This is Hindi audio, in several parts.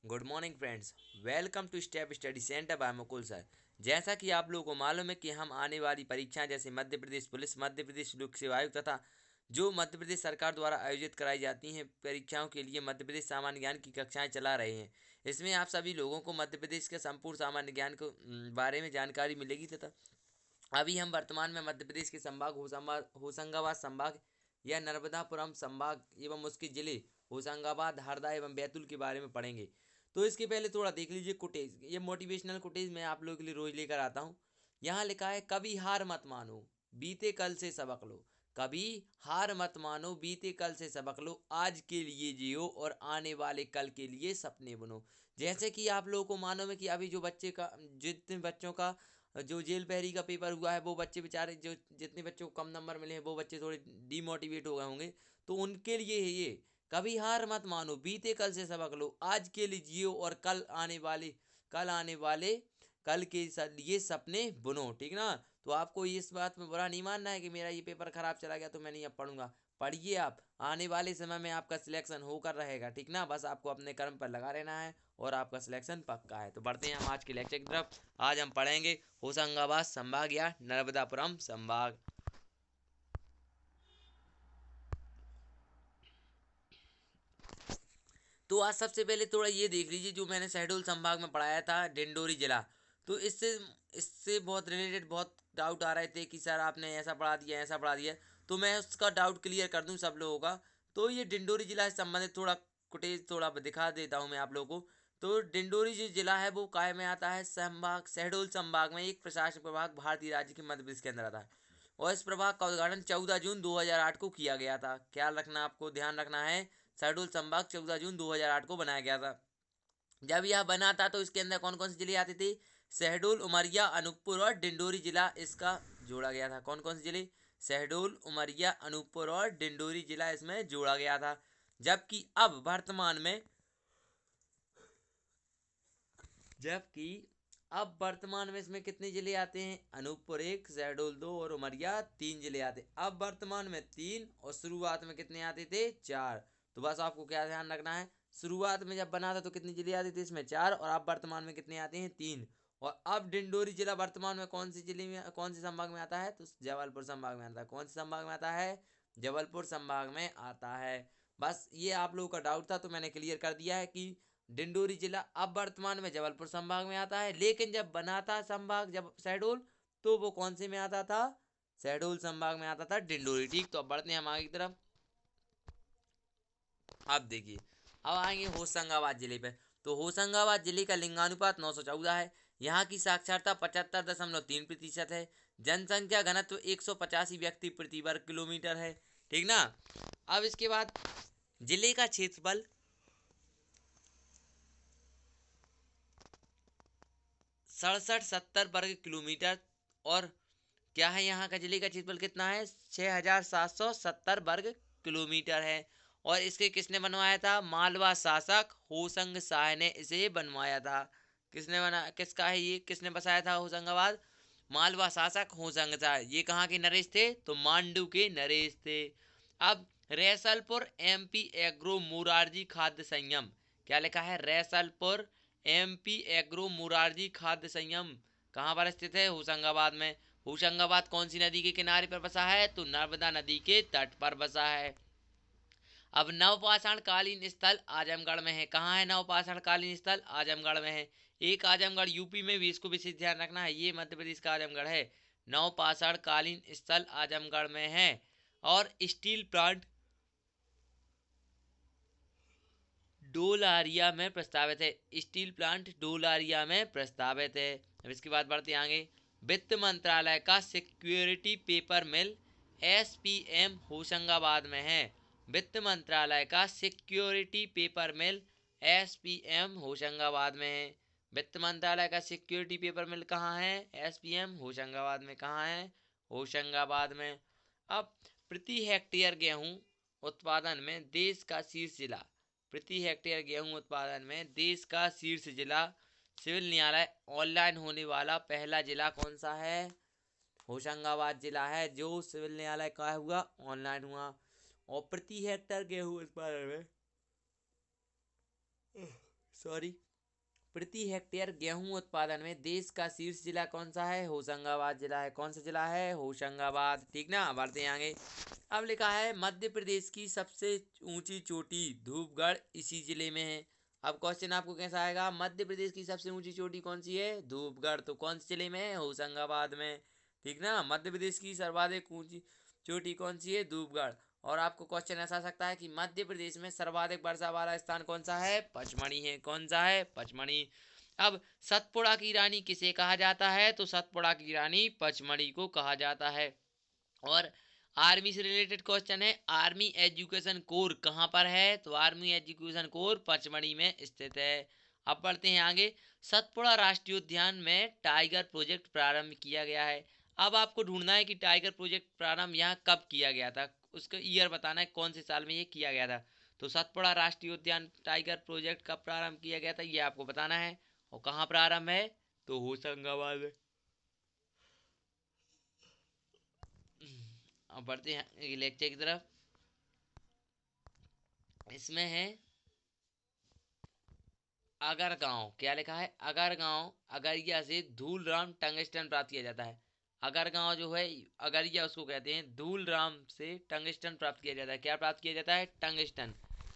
Good morning friends. Welcome to step study centre by Mukul sir. जैसा कि आप लोगों को मालूम है कि हम आने वाली परीक्षाएं जैसे मध्य प्रदेश पुलिस, मध्य प्रदेश लोक सेवा आयोग तथा जो मध्य प्रदेश सरकार द्वारा आयोजित कराई जाती हैं परीक्षाओं के लिए मध्य प्रदेश सामान्य ज्ञान की कक्षाएं चला रहे हैं। इसमें आप सभी लोगों को मध्य प्रदेश के संपूर्ण सामान्य ज्ञान को बारे में जानकारी मिलेगी तथा अभी हम वर्तमान में मध्य प्रदेश के संभाग होशंगाबाद संभाग या नर्मदापुरम संभाग एवं उसके जिले होशंगाबाद, हरदा एवं बैतूल के बारे में पढ़ेंगे। तो इसके पहले थोड़ा देख लीजिए कुटेज, ये मोटिवेशनल कुटेज मैं आप लोगों के लिए रोज लेकर आता हूँ। यहाँ लिखा है, कभी हार मत मानो, बीते कल से सबक लो। कभी हार मत मानो, बीते कल से सबक लो, आज के लिए जियो और आने वाले कल के लिए सपने बुनो। जैसे कि आप लोगों को मालूम है कि अभी जो बच्चे का जितने बच्चों का जो जेल पहरी का पेपर हुआ है, वो बच्चे बेचारे जो जितने बच्चों को कम नंबर मिले हैं वो बच्चे थोड़े डीमोटिवेट हो गए होंगे। तो उनके लिए है ये, कभी हार मत मानो, बीते कल से सबक लो, आज के लिए जियो और कल आने वाले कल के लिए सपने बुनो। ठीक ना। तो आपको इस बात में बुरा नहीं मानना है कि मेरा ये पेपर खराब चला गया तो मैं नहीं अब पढ़ूंगा। पढ़िए, आप आने वाले समय में आपका सिलेक्शन होकर रहेगा। ठीक ना। बस आपको अपने कर्म पर लगा रहना है और आपका सिलेक्शन पक्का है। तो बढ़ते हैं हम आज के लेक्चर की तरफ। आज हम पढ़ेंगे होशंगाबाद संभाग या नर्मदापुरम संभाग। तो आज सबसे पहले थोड़ा ये देख लीजिए, जो मैंने शहडोल संभाग में पढ़ाया था डिंडोरी जिला। तो इससे इससे बहुत रिलेटेड बहुत डाउट आ रहे थे कि सर आपने ऐसा पढ़ा दिया ऐसा पढ़ा दिया। तो मैं उसका डाउट क्लियर कर दूं सब लोगों का। तो ये डिंडोरी जिला से संबंधित थोड़ा फुटेज थोड़ा दिखा देता हूँ मैं आप लोगों को। तो डिंडोरी जो जिला है वो काय में आता है, संभाग शहडोल संभाग में, एक प्रशासनिक प्रभाग भारतीय राज्य के मध्य प्रदेश के अंदर आता है। और इस प्रभाग का उद्घाटन 14 जून 2008 को किया गया था। ख्याल रखना, आपको ध्यान रखना है, शहडोल संभाग 14 जून 2008 को बनाया गया था। जब यह बना था तो इसके अंदर कौन कौन से जिले आते थे? शहडोल, उमरिया, अनूपपुर और डिंडोरी जिला इसका जोड़ा गया था। कौन कौन से जिले? शहडोल, उमरिया, अनूपपुर और डिंडोरी जिला इसमें जोड़ा गया था। जबकि अब वर्तमान में जबकि अब वर्तमान में इसमें कितने जिले आते हैं? अनूपपुर एक, शहडोल दो और उमरिया तीन जिले आते हैं। अब वर्तमान में तीन और शुरुआत में कितने आते थे? चार। तो बस आपको क्या ध्यान रखना है, शुरुआत में जब बना था तो कितने जिले आते थे? इसमें चार। और अब वर्तमान में कितने आते हैं? तीन। और अब डिंडोरी जिला वर्तमान में कौन सी जिले में, कौन से संभाग में आता है? तो जबलपुर संभाग में आता है। कौन से संभाग में आता है? जबलपुर संभाग में आता है। बस ये आप लोगों का डाउट था तो मैंने क्लियर कर दिया है कि डिंडोरी जिला अब वर्तमान में जबलपुर संभाग में आता है, लेकिन जब बना था संभाग जब शहडोल, तो वो कौन से में आता था? शहडोल संभाग में आता था डिंडोरी। ठीक, तो अब बढ़ते हैं हम आगे की तरफ। अब देखिए, अब आएंगे होशंगाबाद जिले पे। तो होशंगाबाद जिले का लिंगानुपात 914 है। यहाँ की साक्षरता 75.3% है। जनसंख्या घनत्व 185 व्यक्ति प्रति वर्ग किलोमीटर है। ठीक ना। अब इसके बाद जिले का क्षेत्रफल 6770 वर्ग किलोमीटर। और क्या है, यहाँ का जिले का क्षेत्रफल कितना है? 6770 वर्ग किलोमीटर है। और इसके किसने बनवाया था? मालवा शासक होशंग शाह ने इसे बनवाया था। किसने बना, किसका है ये, किसने बसाया था होशंगाबाद? मालवा शासक होशंग शाह। ये कहाँ के नरेश थे? तो मांडू के नरेश थे। अब रैसलपुर एमपी एग्रो मुरारजी खाद्य संयम, क्या लिखा है? रैसलपुर एमपी एग्रो मुरारजी खाद्य संयम कहाँ पर स्थित है? होशंगाबाद में। होशंगाबाद कौन सी नदी के किनारे पर बसा है? तो नर्मदा नदी के तट पर बसा है। अब नवपाषाण कालीन स्थल आजमगढ़ में है। कहाँ है नवपाषाण कालीन स्थल? आजमगढ़ में है। एक आजमगढ़ यूपी में भी, इसको विशेष ध्यान रखना है, ये मध्य प्रदेश का आजमगढ़ है। नवपाषाण कालीन स्थल आजमगढ़ में है। और स्टील प्लांट डोलारिया में प्रस्तावित है। स्टील प्लांट डोलारिया में प्रस्तावित है। अब इसके बाद बढ़ते आगे। वित्त मंत्रालय का सिक्योरिटी पेपर मिल एसपीएम होशंगाबाद में है। वित्त मंत्रालय का सिक्योरिटी पेपर मिल एसपीएम होशंगाबाद में है। वित्त मंत्रालय का सिक्योरिटी पेपर मिल कहाँ है? एसपीएम होशंगाबाद में। कहाँ है? होशंगाबाद में। अब प्रति हेक्टेयर गेहूं उत्पादन में देश का शीर्ष जिला, प्रति हेक्टेयर गेहूं उत्पादन में देश का शीर्ष जिला, सिविल न्यायालय ऑनलाइन होने वाला पहला जिला कौन सा है? होशंगाबाद जिला है, जो सिविल न्यायालय का हुआ, ऑनलाइन हुआ। और प्रति हेक्टेयर गेहूं उत्पादन में सॉरी प्रति हेक्टेयर गेहूं उत्पादन में देश का शीर्ष जिला कौन सा है? होशंगाबाद जिला है। कौन सा जिला है? होशंगाबाद। ठीक ना, बढ़ते हैं आगे। अब लिखा है मध्य प्रदेश की सबसे ऊंची चोटी धूपगढ़ इसी जिले में है। अब क्वेश्चन आपको कैसा आएगा? मध्य प्रदेश की सबसे ऊंची चोटी कौन सी है? धूपगढ़। तो कौन से जिले में है? होशंगाबाद में। ठीक ना, मध्य प्रदेश की सर्वाधिक ऊंची चोटी कौन सी है? धूपगढ़। और आपको क्वेश्चन ऐसा आ सकता है कि मध्य प्रदेश में सर्वाधिक वर्षा वाला स्थान कौन सा है? पचमढ़ी है। कौन सा है? पचमढ़ी। अब सतपुड़ा की रानी किसे कहा जाता है? तो सतपुड़ा की रानी पचमढ़ी को कहा जाता है। और आर्मी से रिलेटेड क्वेश्चन है, आर्मी एजुकेशन कोर कहाँ पर है? तो आर्मी एजुकेशन कोर पचमढ़ी में स्थित है। अब बढ़ते हैं आगे। सतपुड़ा राष्ट्रीय उद्यान में टाइगर प्रोजेक्ट प्रारंभ किया गया है। अब आपको ढूंढना है कि टाइगर प्रोजेक्ट प्रारंभ यहाँ कब किया गया था, उसका ईयर बताना है, कौन से साल में ये किया गया था। तो सतपुड़ा राष्ट्रीय उद्यान टाइगर प्रोजेक्ट कब प्रारंभ किया गया था ये आपको बताना है। और कहाँ प्रारंभ है? तो होशंगाबाद में। अब बढ़ते हैं लेक्चर की तरफ। इसमें है अगर गांव, क्या लिखा है? अगर गांव अगरिया से धूलराम टंगस्टन प्राप्त किया जाता है। अगर गांव जो है अगरिया उसको कहते हैं, धूलराम से टंगस्टन प्राप्त किया जाता है। क्या प्राप्त किया जाता है? टंगस्टन।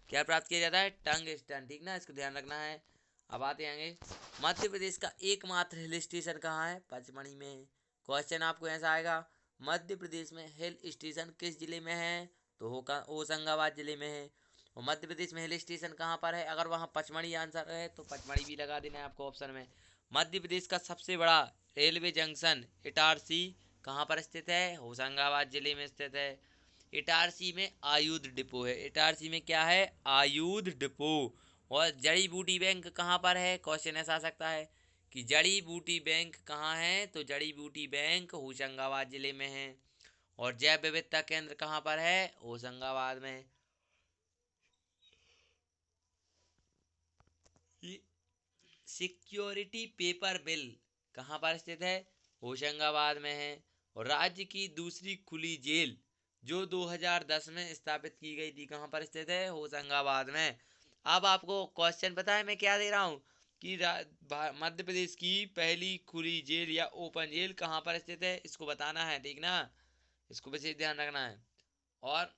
क्या प्राप्त किया जाता है? टंगस्टन। ठीक ना, इसको ध्यान रखना है। अब आते आएंगे, मध्य प्रदेश का एकमात्र हिल स्टेशन कहाँ है? पचमढ़ी में। क्वेश्चन आपको ऐसा आएगा, मध्य प्रदेश में हिल स्टेशन किस जिले में है? तो होशंगाबाद जिले में है। और मध्य प्रदेश में हिल स्टेशन कहाँ पर है? अगर वहाँ पचमढ़ी आंसर है तो पचमढ़ी भी लगा देना है आपको ऑप्शन में। मध्य प्रदेश का सबसे बड़ा रेलवे जंक्शन इटारसी कहाँ पर स्थित है? होशंगाबाद जिले में स्थित है। इटारसी में आयुध डिपो है। इटारसी में क्या है? आयुध डिपो। और जड़ी बूटी बैंक कहाँ पर है? क्वेश्चन ऐसा आ सकता है कि जड़ी बूटी बैंक कहाँ है? तो जड़ी बूटी बैंक होशंगाबाद जिले में है। और जैव विविधता केंद्र कहाँ पर है? होशंगाबाद में। सिक्योरिटी पेपर मिल कहाँ पर स्थित है? होशंगाबाद में है। और राज्य की दूसरी खुली जेल जो 2010 में स्थापित की गई थी कहाँ पर स्थित है? होशंगाबाद में। अब आपको क्वेश्चन पता है मैं क्या दे रहा हूँ कि मध्य प्रदेश की पहली खुली जेल या ओपन जेल कहाँ पर स्थित है, इसको बताना है। ठीक ना, इसको विशेष ध्यान रखना है। और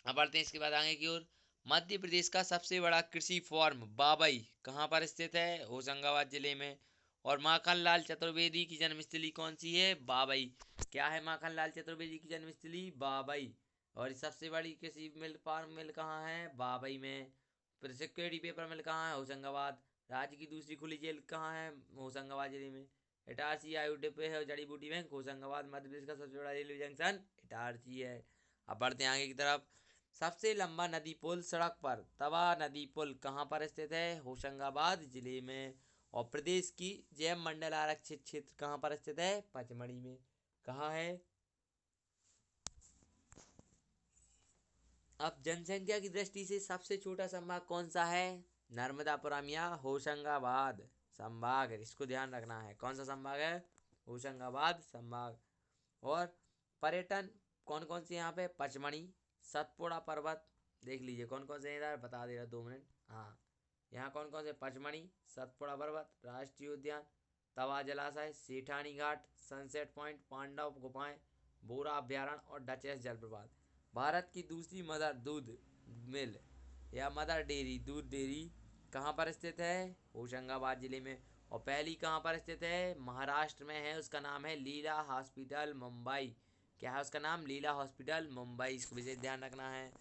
अब बढ़ते हैं इसके बाद आगे की ओर। मध्य प्रदेश का सबसे बड़ा कृषि फॉर्म बाबई कहाँ पर स्थित है? होशंगाबाद जिले में। और माखन लाल चतुर्वेदी की जन्मस्थली कौन सी है? बाबई। क्या है माखन लाल चतुर्वेदी की जन्मस्थली? बाबई। और सबसे बड़ी कृषि मिल फार्म मिल कहाँ है? बाबई में। फिर सिक्योरिटी पेपर मिल कहाँ है? होशंगाबाद। राज्य की दूसरी खुली जेल कहाँ है? होशंगाबाद जिले में। इटारसी आयु डिपो है और जड़ी बूटी बैंक होशंगाबाद। मध्य प्रदेश का सबसे बड़ा रेलवे जंक्शन इटारसी है। अब बढ़ते हैं आगे की तरफ। सबसे लंबा नदी पुल सड़क पर तवा नदी पुल कहाँ पर स्थित है? होशंगाबाद जिले में। और प्रदेश की जैव मंडल आरक्षित क्षेत्र कहाँ पर स्थित है? पचमढ़ी में। कहाँ है? अब जनसंख्या की दृष्टि से सबसे छोटा संभाग कौन सा है? नर्मदापुरम या होशंगाबाद संभाग। इसको ध्यान रखना है, कौन सा संभाग है? होशंगाबाद संभाग। और पर्यटन कौन कौन से यहाँ पे? पचमढ़ी, सतपुड़ा पर्वत, देख लीजिए कौन कौन से इधर बता दे रहा 2 मिनट। हाँ, यहाँ कौन कौन से? पचमढ़ी, सतपुड़ा पर्वत, राष्ट्रीय उद्यान, तवा जलाशय, सेठानी घाट, सनसेट पॉइंट, पांडव गुफाएं, बोरा अभ्यारण्य और डचेस जलप्रपात। भारत की दूसरी मदर दूध मिल या मदर डेयरी दूध डेयरी कहाँ पर स्थित है? होशंगाबाद जिले में। और पहली कहाँ पर स्थित है? महाराष्ट्र में है, उसका नाम है लीला हॉस्पिटल मुंबई। क्या है उसका नाम? लीला हॉस्पिटल मुंबई। इसको विशेष ध्यान रखना है।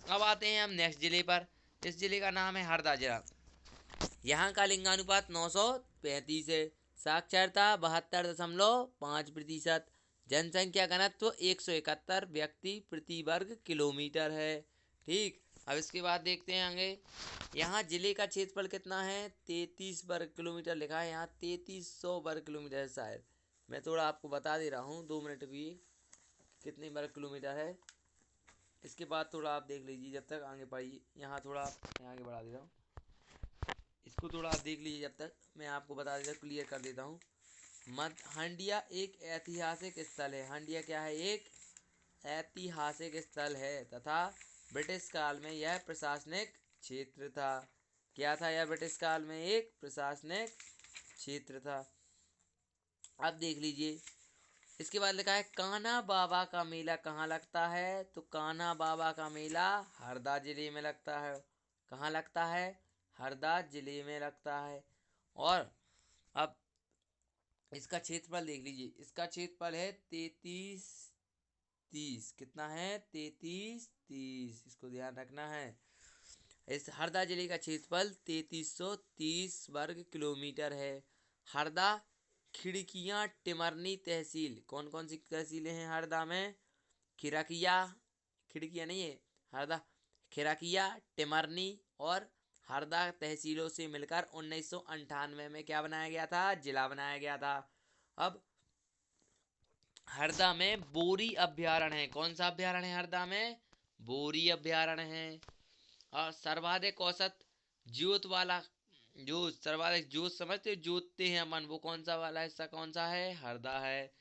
अब आते हैं हम नेक्स्ट जिले पर। इस जिले का नाम है हरदा जिला। यहाँ का लिंगानुपात 935 है। साक्षरता 72.5%। जनसंख्या घनत्व 171 व्यक्ति प्रति वर्ग किलोमीटर है। ठीक, अब इसके बाद देखते हैं आगे। यहाँ जिले का क्षेत्रफल कितना है? 33 वर्ग किलोमीटर लिखा है यहाँ, 3300 वर्ग किलोमीटर है शायद। मैं थोड़ा आपको बता दे रहा हूँ 2 मिनट भी कितने वर्ग किलोमीटर है। इसके बाद थोड़ा आप देख लीजिए, जब तक आगे पढ़िए। यहाँ थोड़ा मैं आगे बढ़ा दे रहा हूँ, इसको थोड़ा आप देख लीजिए, जब तक मैं आपको बता देता, क्लियर कर देता हूँ। हंडिया एक ऐतिहासिक स्थल है। हंडिया क्या है? एक ऐतिहासिक स्थल है तथा ब्रिटिश काल में यह प्रशासनिक क्षेत्र था। क्या था यह ब्रिटिश काल में एक प्रशासनिक क्षेत्र था। अब देख लीजिए, इसके बाद लिखा है कान्हा बाबा का मेला कहाँ लगता है। तो कान्हा बाबा का मेला हरदा जिले में लगता है। कहाँ लगता है? हरदा जिले में लगता है। और अब इसका क्षेत्रफल देख लीजिए, इसका क्षेत्रफल है 3330। कितना है? 3330, इसको ध्यान रखना है। इस हरदा जिले का क्षेत्रफल 3330 वर्ग किलोमीटर है। हरदा खिड़कियां टिमरनी तहसील, कौन कौन सी तहसीलें हैं हरदा में? खिड़किया, खिड़कियां नहीं है, हरदा खिड़किया, टिमरनी और हरदा तहसीलों से मिलकर 1998 में क्या बनाया गया था? जिला बनाया गया था। अब हरदा में बोरी अभ्यारण्य है। कौन सा अभ्यारण्य है हरदा में? बोरी अभ्यारण्य है। और सर्वाधिक औसत ज्योत वाला, जो सर्वाधिक ज्योत समझते हो, जोतते हैं अपन, वो कौन सा वाला हिस्सा कौन सा है? हरदा है।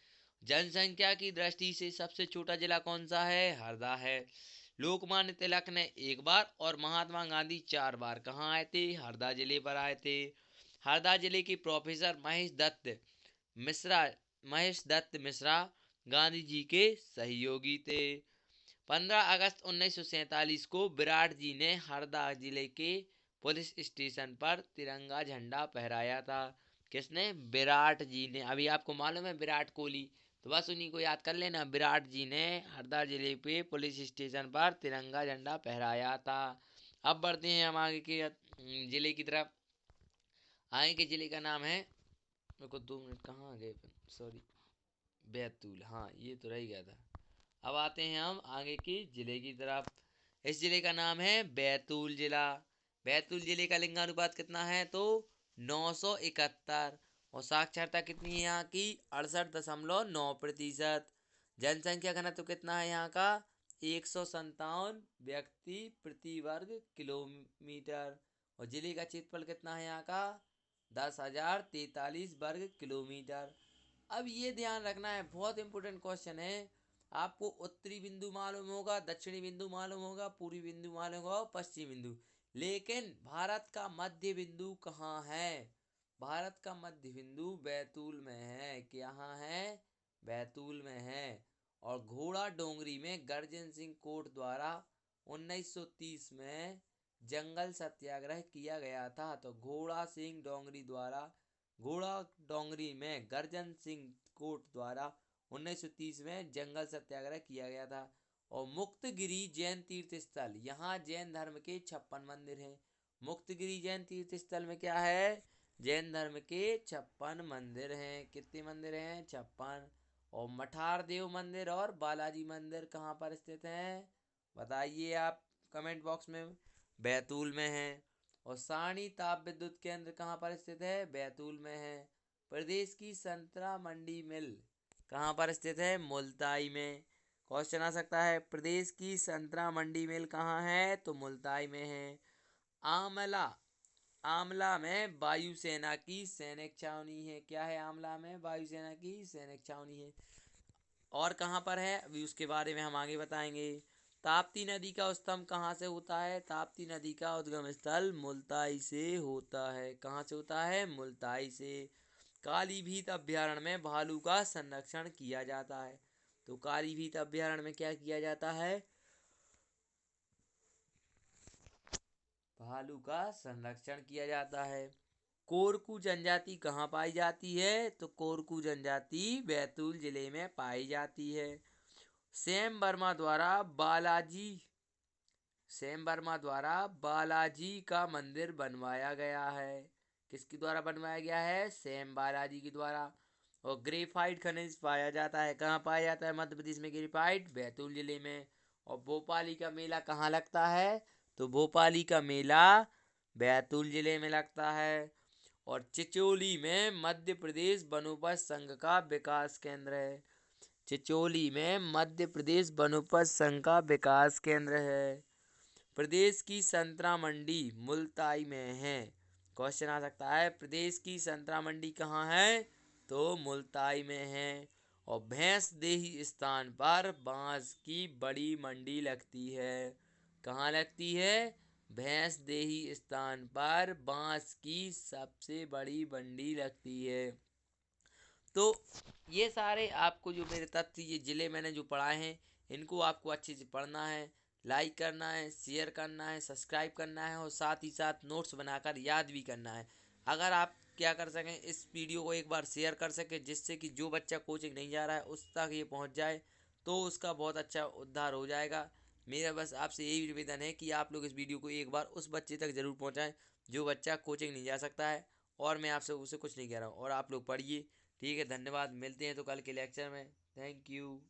जनसंख्या की दृष्टि से सबसे छोटा जिला कौन सा है? हरदा है। लोकमान्य तिलक ने एक बार और महात्मा गांधी 4 बार कहाँ आए थे? हरदा जिले पर आए थे। हरदा जिले के प्रोफेसर महेश दत्त मिश्रा गांधी जी के सहयोगी थे। 15 अगस्त 1947 को विराट जी ने हरदा जिले के पुलिस स्टेशन पर तिरंगा झंडा फहराया था। किसने? विराट जी ने। अभी आपको मालूम है विराट कोहली, तो बस उन्हीं को याद कर लेना। विराट जी ने हरदा जिले पे पुलिस स्टेशन पर तिरंगा झंडा फहराया था। अब बढ़ते हैं हम आगे के जिले की तरफ। आगे के जिले का नाम है, मेरे को 2 मिनट कहाँ आ गए, सॉरी, बैतूल। हाँ, ये तो रह गया था। अब आते हैं हम आगे की जिले की तरफ। इस जिले का नाम है बैतूल जिला। बैतूल जिले का लिंगानुपात कितना है? तो 971। और साक्षरता कितनी है यहाँ की? 68.9%। जनसंख्या घनत्व कितना है यहाँ का? 157 व्यक्ति प्रति वर्ग किलोमीटर। और जिले का क्षेत्रफल कितना है यहाँ का? 10,043 वर्ग किलोमीटर। अब ये ध्यान रखना है, बहुत इंपॉर्टेंट क्वेश्चन है। आपको उत्तरी बिंदु मालूम होगा, दक्षिणी बिंदु मालूम होगा, पूर्वी बिंदु मालूम होगा और पश्चिमी बिंदु, लेकिन भारत का मध्य बिंदु कहाँ है? भारत का मध्य बिंदु बैतूल में है। यहाँ है? बैतूल में है। और घोड़ा डोंगरी में गर्जन सिंह कोट द्वारा 1930 में जंगल सत्याग्रह किया गया था। तो घोड़ा डोंगरी में गर्जन सिंह कोट द्वारा 1930 में जंगल सत्याग्रह किया गया था। और मुक्तगिरी जैन तीर्थ स्थल, यहाँ जैन धर्म के 56 मंदिर हैं। मुक्तगिरी जैन तीर्थ स्थल में क्या है? जैन धर्म के 56 मंदिर हैं। कितने मंदिर हैं? 56। और मठार देव मंदिर और बालाजी मंदिर कहाँ पर स्थित हैं? बताइए आप कमेंट बॉक्स में। बैतूल में है। और सारणी ताप विद्युत केंद्र कहाँ पर स्थित है? बैतूल में है। प्रदेश की संतरा मंडी मिल कहाँ पर स्थित है? मुल्ताई में। क्वेश्चन आ सकता है, प्रदेश की संतरा मंडी मिल कहाँ है? तो मुल्ताई में है। आमला, आमला में वायुसेना की सैनिक छावनी है। क्या है आमला में? वायुसेना की सैनिक छावनी है। और कहाँ पर है अभी उसके बारे में हम आगे बताएंगे। ताप्ती नदी का उद्गम कहाँ से होता है? ताप्ती नदी का उद्गम स्थल मुल्ताई से होता है। कहाँ से होता है? मुल्ताई से। कालीभीत अभ्यारण्य में भालू का संरक्षण किया जाता है। तो कालीभीत अभ्यारण्य में क्या किया जाता है? भालू का संरक्षण किया जाता है। कोरकू जनजाति कहाँ पाई जाती है? तो कोरकू जनजाति बैतूल जिले में पाई जाती है। सैम वर्मा द्वारा बालाजी सैम वर्मा द्वारा बालाजी का मंदिर बनवाया गया है। किसके द्वारा बनवाया गया है? सैम बालाजी के द्वारा। और ग्रेफाइट खनिज पाया जाता है। कहाँ पाया जाता है मध्य प्रदेश में ग्रेफाइट? बैतूल जिले में। और भोपाली का मेला कहाँ लगता है? तो भोपाली का मेला बैतूल जिले में लगता है। और चिचोली में मध्य प्रदेश वनोपज संघ का विकास केंद्र है। चिचोली में मध्य प्रदेश वनोपज संघ का विकास केंद्र है। प्रदेश की संतरा मंडी मुल्ताई में है। क्वेश्चन आ सकता है, प्रदेश की संतरा मंडी कहाँ है? तो मुल्ताई में है। और भैंस देही स्थान पर बांस की बड़ी मंडी लगती है। कहाँ लगती है? भैंसदेही स्थान पर बांस की सबसे बड़ी मंडी लगती है। तो ये सारे आपको जो मेरे तथ्य ये जिले मैंने जो पढ़ाए हैं, इनको आपको अच्छे से पढ़ना है, लाइक करना है, शेयर करना है, सब्सक्राइब करना है और साथ ही साथ नोट्स बनाकर याद भी करना है। अगर आप क्या कर सकें, इस वीडियो को एक बार शेयर कर सकें जिससे कि जो बच्चा कोचिंग नहीं जा रहा है उस तक ये पहुंच जाए, तो उसका बहुत अच्छा उद्धार हो जाएगा। मेरा बस आपसे यही निवेदन है कि आप लोग इस वीडियो को एक बार उस बच्चे तक ज़रूर पहुंचाएं जो बच्चा कोचिंग नहीं जा सकता है। और मैं आपसे उसे कुछ नहीं कह रहा हूँ, और आप लोग पढ़िए। ठीक है, धन्यवाद। मिलते हैं तो कल के लेक्चर में। Thank you.